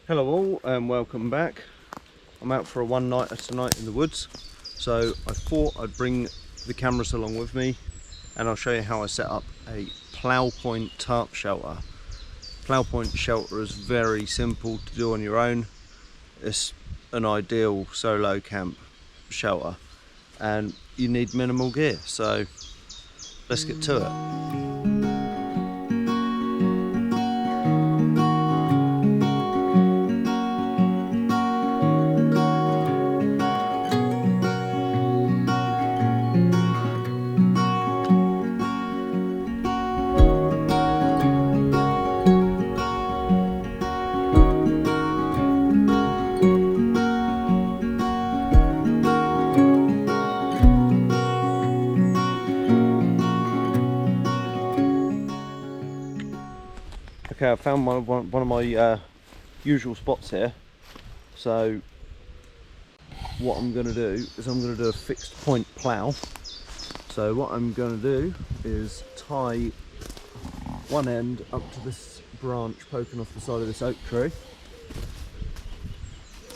Hello all and welcome back. I'm out for a one-nighter tonight in the woods, so I thought I'd bring the cameras along with me and I'll show you how I set up a PLOUGH POINT tarp shelter. PLOUGH POINT shelter is very simple to do on your own. It's an ideal solo camp shelter and you need minimal gear, so let's get to it. Okay, I found one of my usual spots here. So what I'm going to do is I'm going to do a fixed point plough. So what I'm going to do is tie one end up to this branch poking off the side of this oak tree,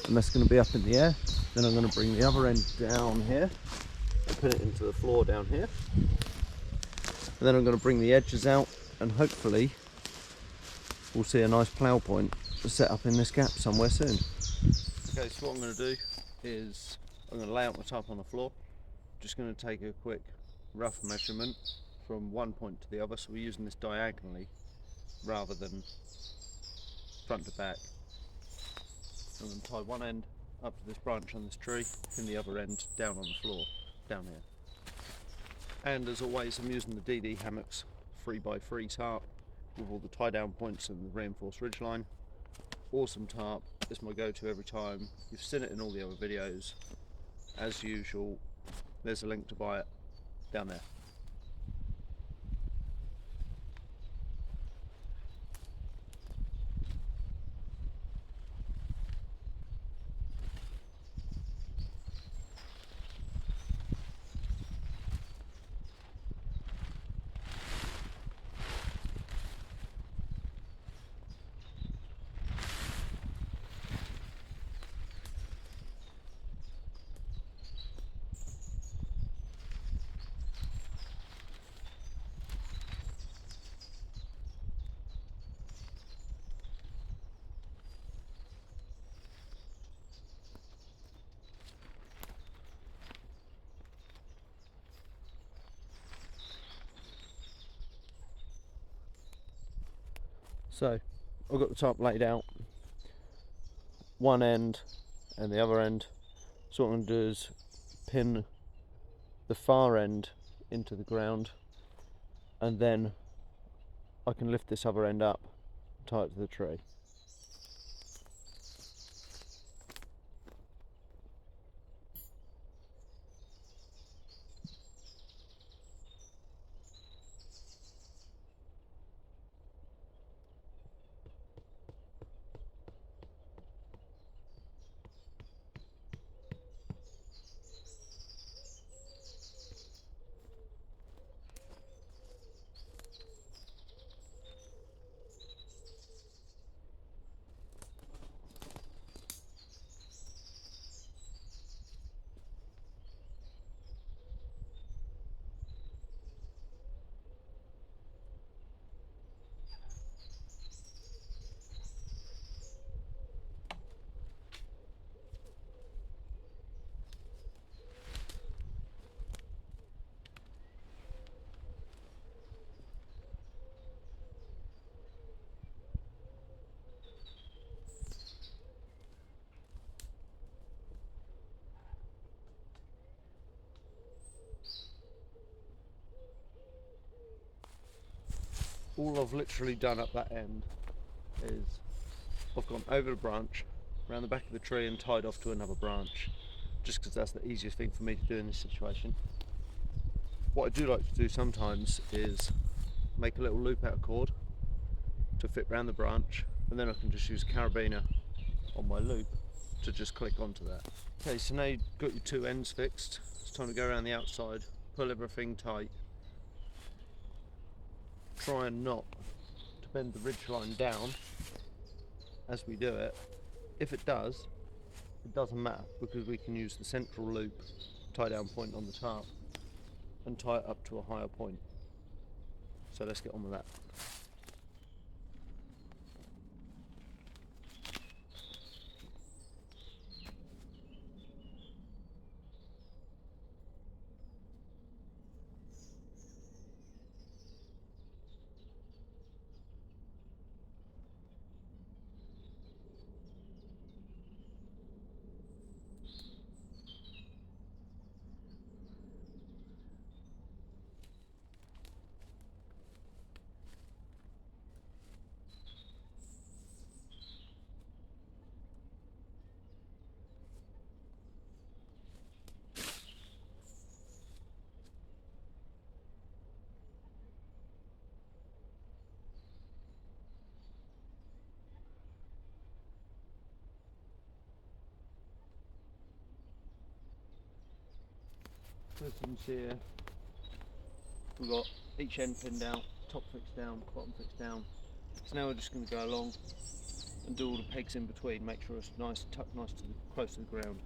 and that's going to be up in the air. Then I'm going to bring the other end down here and put it into the floor down here, and then I'm going to bring the edges out, and hopefully we'll see a nice plough point set up in this gap somewhere soon. Okay, so what I'm going to do is I'm going to lay out my tarp on the floor. Just going to take a quick rough measurement from one point to the other, so we're using this diagonally rather than front to back. I'm going to tie one end up to this branch on this tree and the other end down on the floor down here. And as always, I'm using the DD hammocks 3x3 tarp with all the tie down points and the reinforced ridgeline. Awesome tarp, it's my go-to every time. You've seen it in all the other videos. As usual, there's a link to buy it down there. So I've got the tarp laid out, one end and the other end. So what I'm going to do is pin the far end into the ground, and then I can lift this other end up, tie it to the tree. All I've literally done up that end is I've gone over the branch, around the back of the tree and tied off to another branch, just because that's the easiest thing for me to do in this situation. What I do like to do sometimes is make a little loop out of cord to fit around the branch, and then I can just use a carabiner on my loop to just click onto that. Okay, so now you've got your two ends fixed, it's time to go around the outside, pull everything tight. Try and not to bend the ridge line down as we do it, if it does, it doesn't matter because we can use the central loop tie down point on the tarp and tie it up to a higher point. So let's get on with that. Curtains here, we've got each end pinned out, top fixed down, bottom fixed down. So now we're just going to go along and do all the pegs in between, make sure it's nice, tucked nice to close to the ground.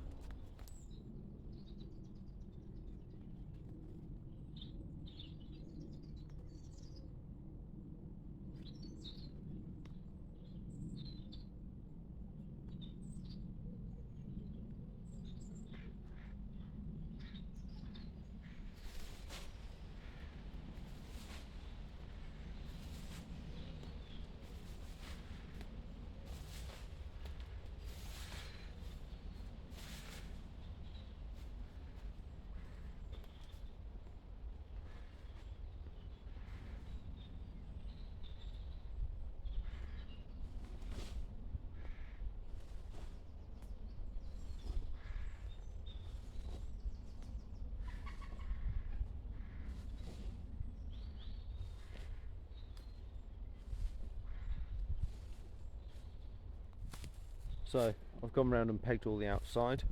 So I've gone around and pegged all the outside,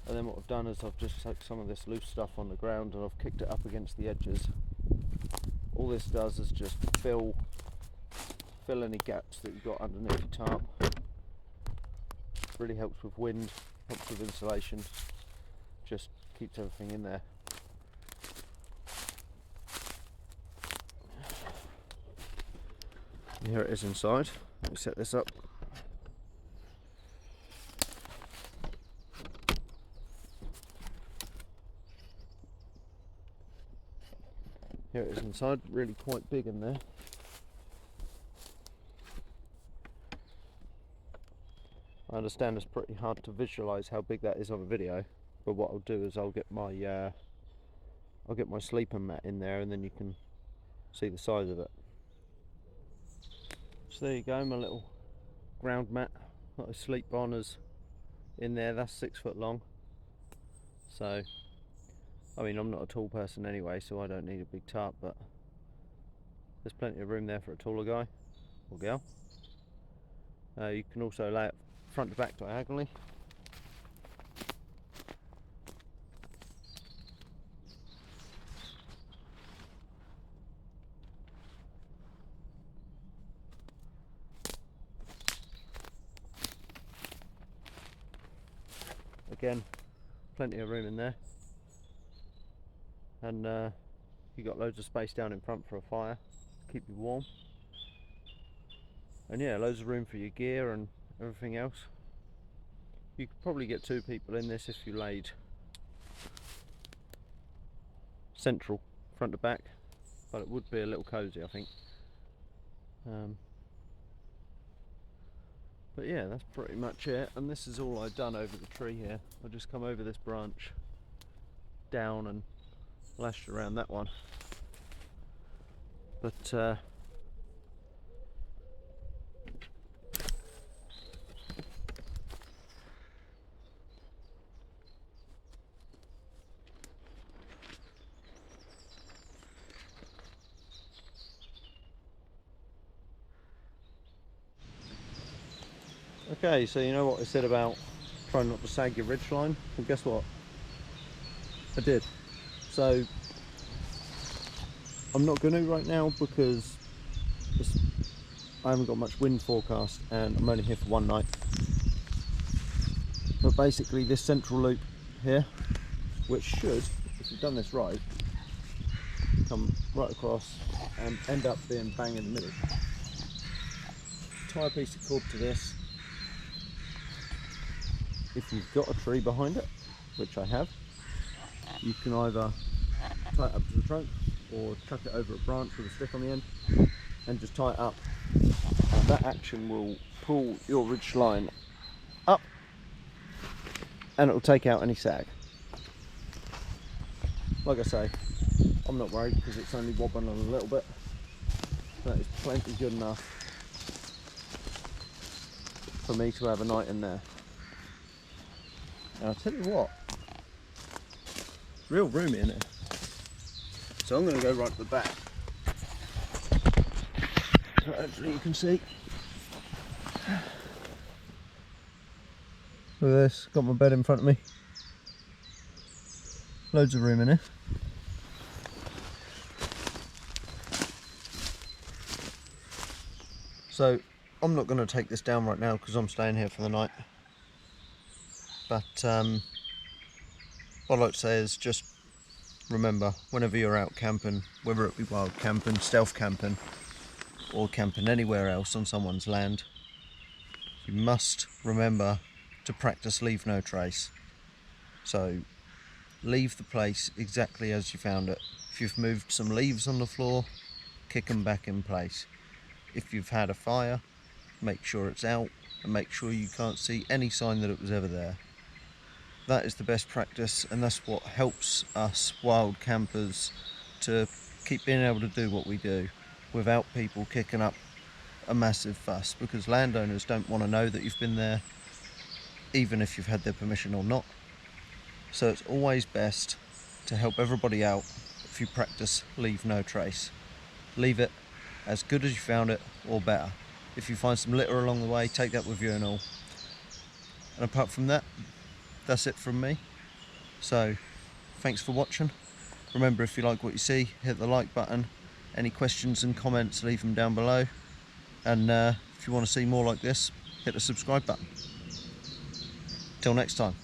and then what I've done is I've just took some of this loose stuff on the ground and I've kicked it up against the edges. All this does is just fill any gaps that you've got underneath your tarp. Really helps with wind, helps with insulation, just keeps everything in there. And here it is inside. Let me set this up. Here it is inside, really quite big in there. I understand it's pretty hard to visualise how big that is on a video, but what I'll do is I'll get my sleeping mat in there and then you can see the size of it. So there you go, my little ground mat that I sleep on is in there. That's 6 foot long. So I mean, I'm not a tall person anyway, so I don't need a big tarp, but there's plenty of room there for a taller guy or girl. You can also lay it front to back diagonally. Again, plenty of room in there. And you got loads of space down in front for a fire, keep you warm. And yeah, loads of room for your gear and everything else. You could probably get 2 people in this if you laid central, front to back, but it would be a little cosy, I think. But yeah, that's pretty much it. And this is all I've done over the tree here. I just come over this branch down and lashed around that one, but okay, so you know what I said about trying not to sag your ridgeline? Well, guess what? I did. So I'm not going to right now because I haven't got much wind forecast and I'm only here for one night. But basically this central loop here, which should, if you've done this right, come right across and end up being bang in the middle. Tie a piece of cord to this. If you've got a tree behind it, which I have, you can either tie it up to the trunk or chuck it over a branch with a stick on the end and just tie it up. And that action will pull your ridge line up and it will take out any sag. Like I say, I'm not worried because it's only wobbling on a little bit. That is plenty good enough for me to have a night in there. And I'll tell you what, real roomy in it. So I'm going to go right to the back. So hopefully you can see. Look at this, got my bed in front of me. Loads of room in here. So I'm not going to take this down right now because I'm staying here for the night. But what I'd like to say is just remember, whenever you're out camping, whether it be wild camping, stealth camping, or camping anywhere else on someone's land, you must remember to practice leave no trace. So leave the place exactly as you found it. If you've moved some leaves on the floor, kick them back in place. If you've had a fire, make sure it's out and make sure you can't see any sign that it was ever there. That is the best practice, and that's what helps us wild campers to keep being able to do what we do without people kicking up a massive fuss, because landowners don't want to know that you've been there, even if you've had their permission or not. So it's always best to help everybody out if you practice leave no trace. Leave it as good as you found it or better. If you find some litter along the way, take that with you and all. And apart from that, that's it from me. So thanks for watching. Remember, if you like what you see, hit the like button. Any questions and comments, leave them down below. And if you want to see more like this, hit the subscribe button. Till next time.